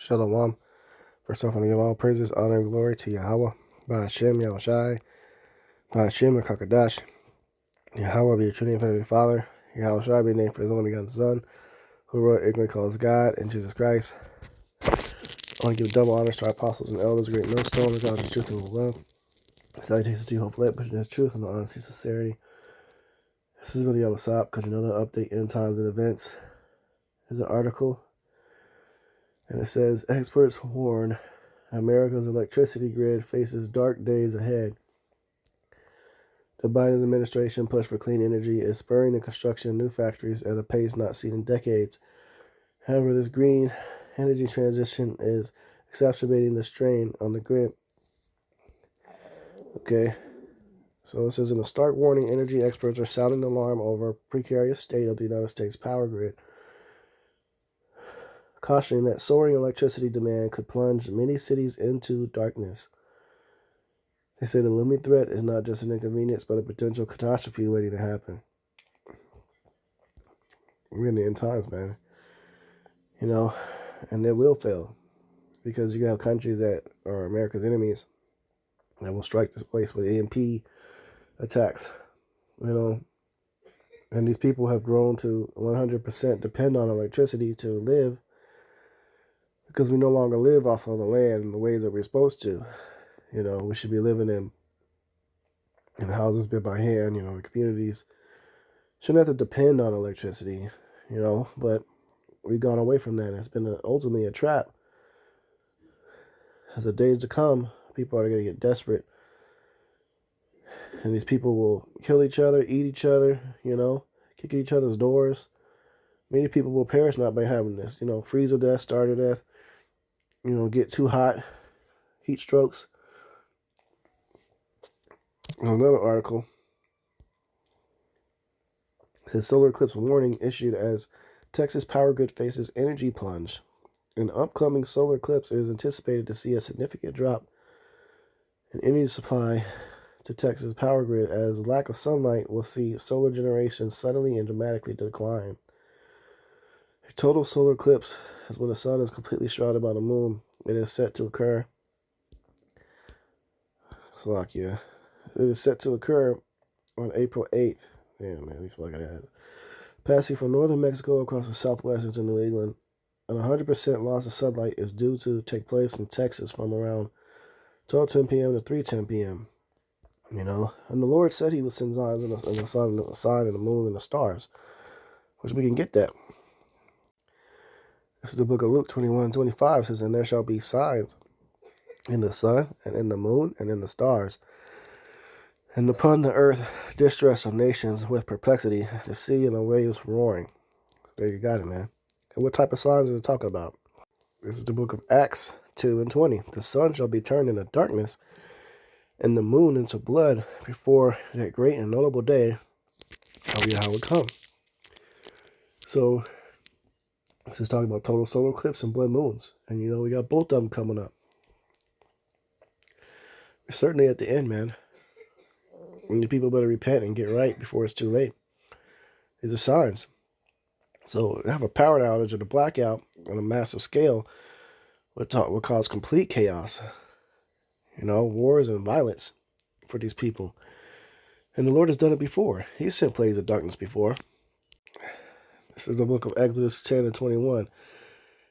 Shalom. First off, I want to give all praises, honor, and glory to Yahweh, Ba'ashem, Yahushai, Ba'ashem, Kakadash. Yahweh be the true name for the Father. Yahushai be named for his only begotten Son, who wrote ignorantly calls God, and Jesus Christ. I want to give double honors to our apostles and elders, great millstone, the God of truth and love. Salutations to you, hopefully, pushing his truth and honesty, sincerity. This is really what's up, because you know the update, end times, and events. There's an article, and it says, experts warn America's electricity grid faces dark days ahead. The Biden administration push for clean energy is spurring the construction of new factories at a pace not seen in decades. However, this green energy transition is exacerbating the strain on the grid. Okay, so it says in a stark warning, energy experts are sounding the alarm over a precarious state of the United States power grid, cautioning that soaring electricity demand could plunge many cities into darkness. They say the looming threat is not just an inconvenience, but a potential catastrophe waiting to happen. We're in the end times, man. You know, and it will fail because you have countries that are America's enemies that will strike this place with EMP attacks, you know, and these people have grown to 100% depend on electricity to live because we no longer live off of the land in the ways that we're supposed to. You know, we should be living in houses built by hand, you know, in communities. Shouldn't have to depend on electricity, you know, but we've gone away from that. It's been ultimately a trap. As the days to come, people are going to get desperate. And these people will kill each other, eat each other, you know, kick at each other's doors. Many people will perish not by having this, you know, freeze to death, starve to death, you know, get too hot, heat strokes. There's another article. It says solar eclipse warning issued as Texas power grid faces energy plunge. An upcoming solar eclipse is anticipated to see a significant drop in energy supply to Texas power grid as lack of sunlight will see solar generation suddenly and dramatically decline. A total solar eclipse is when the sun is completely shrouded by the moon. It is set to occur. Slovakia. It is set to occur on April 8th. Damn, man, these fucking ass. Passing from northern Mexico across the southwest into New England. An 100% loss of sunlight is due to take place in Texas from around 12:10 p.m. to 3:10 p.m. You know, and the Lord said he would send signs in the sun and the moon and the stars, which we can get that. This is the book of Luke 21:25. It says, and there shall be signs in the sun and in the moon and in the stars, and upon the earth distress of nations with perplexity, the sea and the waves roaring. So there you got it, man. And what type of signs are they talking about? This is the book of Acts 2:20. The sun shall be turned into darkness and the moon into blood before that great and notable day of Yahweh come. So this is talking about total solar eclipse and blood moons. And you know, we got both of them coming up. We're certainly at the end, man. And the people better repent and get right before it's too late. These are signs. So have a power outage and a blackout on a massive scale would cause complete chaos. You know, wars and violence for these people. And the Lord has done it before. He sent plagues of darkness before. This is the book of Exodus 10:21.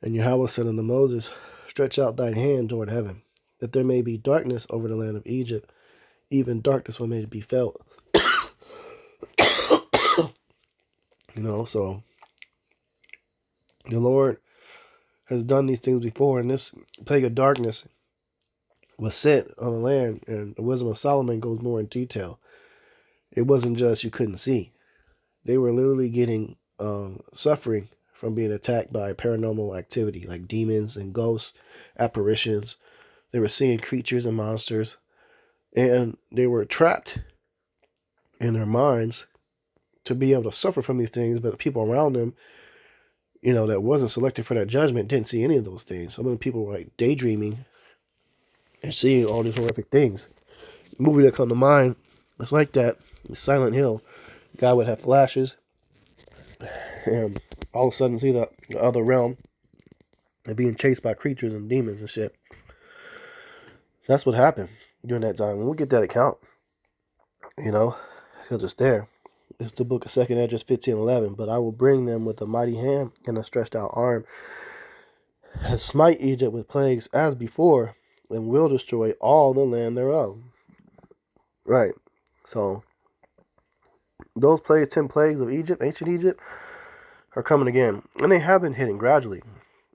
And Yahweh said unto Moses, stretch out thine hand toward heaven, that there may be darkness over the land of Egypt, even darkness when may be felt. You know, so the Lord has done these things before, and this plague of darkness was sent on the land, and the wisdom of Solomon goes more in detail. It wasn't just you couldn't see. They were literally getting suffering from being attacked by paranormal activity, like demons and ghosts, apparitions. They were seeing creatures and monsters, and they were trapped in their minds to be able to suffer from these things, but the people around them, you know, that wasn't selected for that judgment didn't see any of those things. Some of the people were like daydreaming and seeing all these horrific things. The movie that come to mind was like that, Silent Hill. The guy would have flashes and all of a sudden see the other realm and being chased by creatures and demons and shit. That's what happened during that time. When we get that account, because it's there. It's the book of 2nd Esdras 15:11. But I will bring them with a mighty hand and a stretched out arm, and smite Egypt with plagues as before, and will destroy all the land thereof. Right. So those plagues, 10 plagues of Egypt, ancient Egypt, are coming again. And they have been hitting gradually,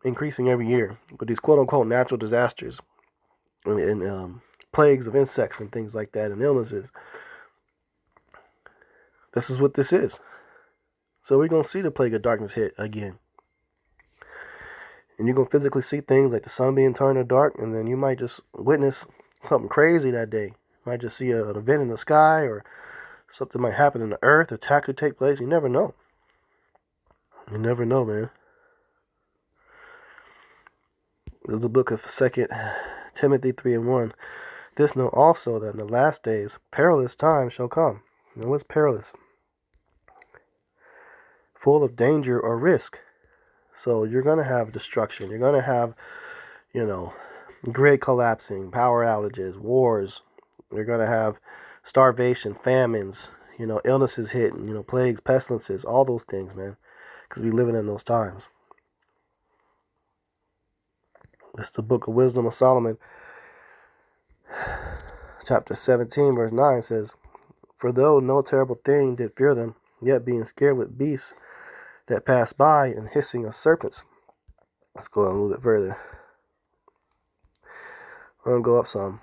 increasing every year. But these quote unquote natural disasters and plagues of insects and things like that and illnesses, this is what this is. So we're going to see the plague of darkness hit again. And you're going to physically see things like the sun being turned to dark, and then you might just witness something crazy that day. You might just see an event in the sky, or something might happen in the earth, attack could take place. You never know. You never know, man. There's the book of 2 Timothy 3:1. This know also that in the last days perilous times shall come. You know what's perilous? Full of danger or risk. So you're going to have destruction. You're going to have, grid collapsing, power outages, wars. You're going to have starvation, famines, illnesses hitting, plagues, pestilences, all those things, man. Because we're living in those times. This is the book of Wisdom of Solomon. Chapter 17, verse 9 says, For though no terrible thing did fear them, yet being scared with beasts that pass by and hissing of serpents. Let's go on a little bit further. I'm going to go up some.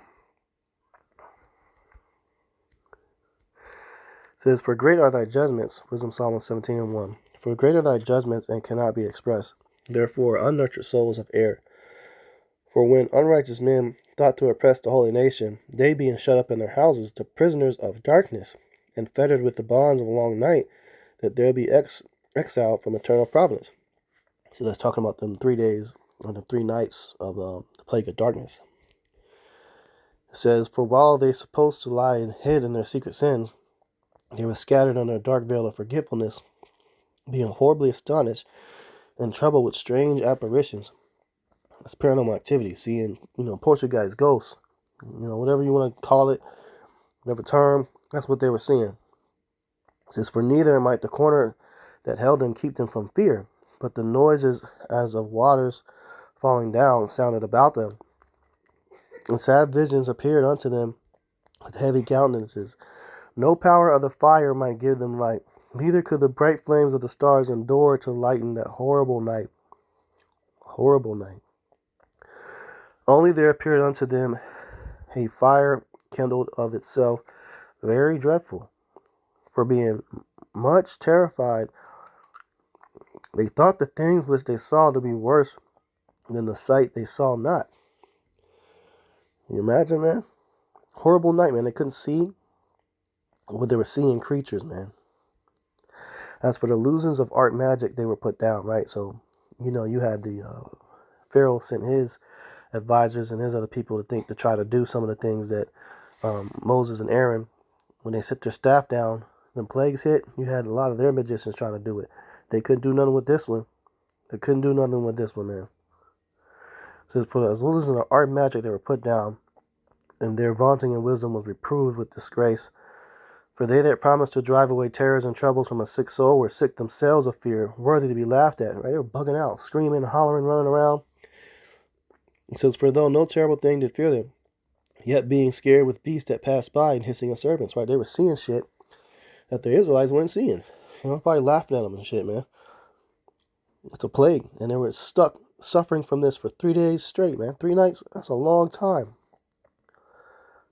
It says, For great are thy judgments, Wisdom Solomon 17:1. For great are thy judgments and cannot be expressed. Therefore unnurtured souls have erred. For when unrighteous men thought to oppress the holy nation, they being shut up in their houses, to prisoners of darkness, and fettered with the bonds of a long night, that there be exiled from eternal providence. So that's talking about them 3 days or the 3 nights of the plague of darkness. It says, For while they supposed to lie hid in their secret sins, they were scattered under a dark veil of forgetfulness, being horribly astonished and troubled with strange apparitions. That's paranormal activity, seeing, Portuguese ghosts, whatever you want to call it, whatever term, that's what they were seeing. It says, For neither might the corner that held them keep them from fear, but the noises as of waters falling down sounded about them. And sad visions appeared unto them with heavy countenances. No power of the fire might give them light, neither could the bright flames of the stars endure to lighten that horrible night. Horrible night. Only there appeared unto them a fire kindled of itself, very dreadful. For being much terrified, they thought the things which they saw to be worse than the sight they saw not. Can you imagine, man? Horrible night, man. They couldn't see what they were seeing creatures, man. As for the illusions of art magic, they were put down, right? So, you had the Pharaoh sent his advisors and his other people to try to do some of the things that Moses and Aaron, when they set their staff down, the plagues hit, you had a lot of their magicians trying to do it. They couldn't do nothing with this one. Man. So for the illusions of art magic, they were put down, and their vaunting in wisdom was reproved with disgrace. For they that promised to drive away terrors and troubles from a sick soul were sick themselves of fear, worthy to be laughed at. Right? They were bugging out, screaming, hollering, running around. It says, For though no terrible thing did fear them, yet being scared with beasts that passed by and hissing of serpents. Right? They were seeing shit that the Israelites weren't seeing. Probably laughing at them and shit, man. It's a plague, and they were stuck suffering from this for 3 days straight, man. 3 nights, that's a long time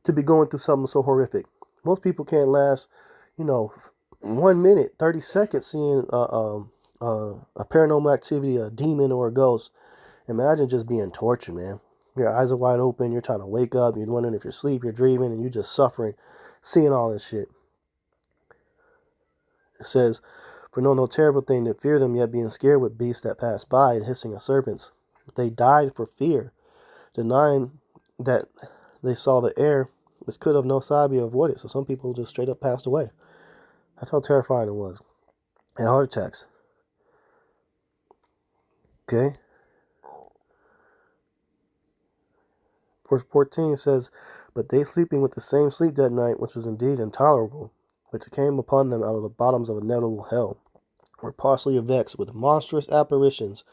to be going through something so horrific. Most people can't last, 1 minute, 30 seconds seeing a paranormal activity, a demon or a ghost. Imagine just being tortured, man. Your eyes are wide open, you're trying to wake up, you're wondering if you're asleep, you're dreaming, and you're just suffering, seeing all this shit. It says, For no terrible thing to fear them, yet being scared with beasts that pass by and hissing of serpents. They died for fear, denying that they saw the air which could of no side be avoided. So some people just straight up passed away. That's how terrifying it was. And heart attacks. Okay? Verse 14 says, "But they sleeping with the same sleep that night, which was indeed intolerable, which came upon them out of the bottoms of a inevitable hell, were partially vexed with monstrous apparitions,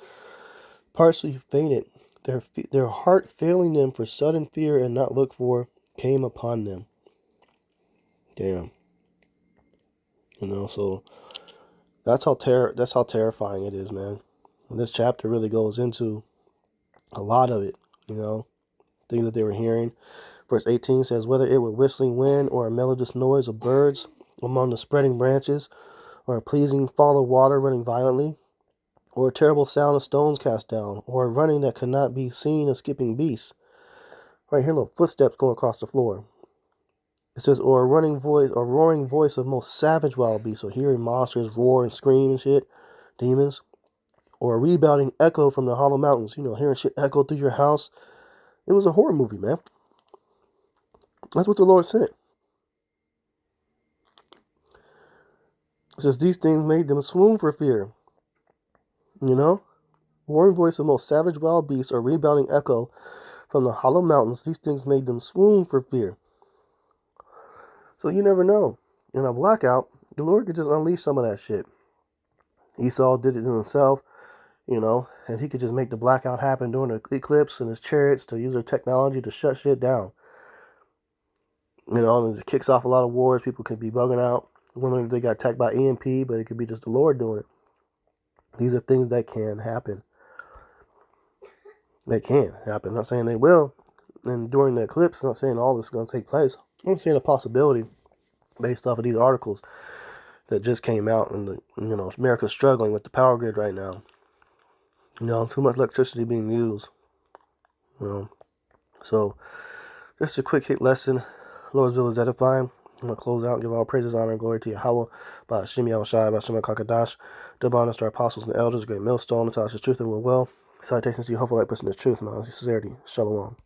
partially fainted, their heart failing them for sudden fear and not looked for came upon them." Damn. So that's how terrifying it is, man. And this chapter really goes into a lot of it, things that they were hearing. Verse 18 says, "Whether it were whistling wind, or a melodious noise of birds among the spreading branches, or a pleasing fall of water running violently, or a terrible sound of stones cast down, or a running that could not be seen of skipping beasts." Right here, little footsteps going across the floor. It says, "or a roaring voice of most savage wild beasts." So hearing monsters roar and scream and shit, demons. Or a rebounding echo from the hollow mountains. Hearing shit echo through your house. It was a horror movie, man. That's what the Lord said. It says, "These things made them swoon for fear." Roaring voice of most savage wild beasts, or rebounding echo from the hollow mountains. These things made them swoon for fear. So you never know. In a blackout, the Lord could just unleash some of that shit. Esau did it to himself, and he could just make the blackout happen during the eclipse, and his chariots to use their technology to shut shit down. And it kicks off a lot of wars. People could be bugging out, wondering if they got attacked by EMP, but it could be just the Lord doing it. These are things that can happen. They can happen. I'm not saying they will. And during the eclipse, I'm not saying all this is going to take place. I'm saying a possibility based off of these articles that just came out, and America's struggling with the power grid right now. Too much electricity being used. So just a quick hit lesson. Lord's will is edifying. I'm going to close out and give all praises, honor, and glory to Yahweh, by Hashem Yahushai, by Hashem HaKakadash, double honors to our apostles and elders, great millstone, to us his truth and will. Salutations to you, hopeful light person of truth, and all sincerity. Shalom.